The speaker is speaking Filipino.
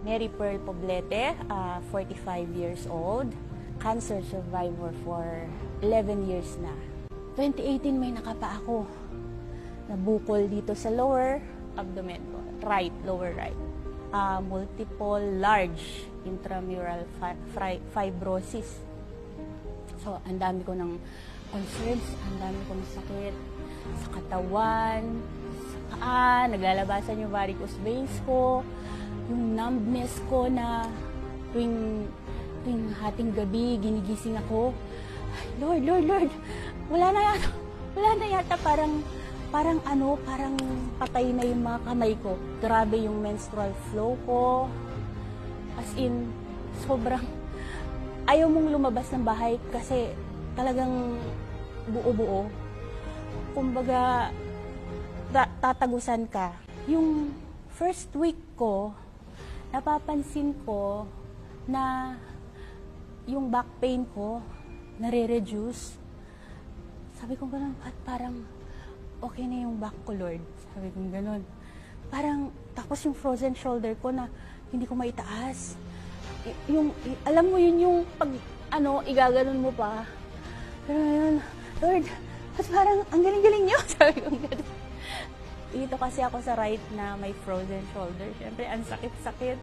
Mary Pearl Poblete, 45 years old, cancer survivor for 11 years na. 2018 may nakapa ako. Nabukol dito sa lower abdomen ko, lower right. Multiple large intramural fibrosis. So, ang dami ko ng concerns, ang dami kong sakit sa katawan, sa paa, naglalabasan yung varicose veins ko, yung numbness ko na tuwing hating gabi, ginigising ako. Lord, wala na yata, parang patay na yung mga kamay ko. Grabe yung menstrual flow ko. As in, sobrang ayaw mong lumabas ng bahay kasi talagang buo-buo. Kumbaga, tatagusan ka. Yung first week ko, napapansin ko na yung back pain ko nare-reduce. Sabi ko gano'n, parang okay na yung back ko, Lord. Sabi ko gano'n. Parang, tapos yung frozen shoulder ko na hindi ko maitaas. Alam mo yun yung pag, igaganon mo pa. Pero yun, Lord, parang ang galing-galing niyo. Sabi ko gano'n. Dito kasi ako sa right na may frozen shoulder. Siyempre, ang sakit-sakit.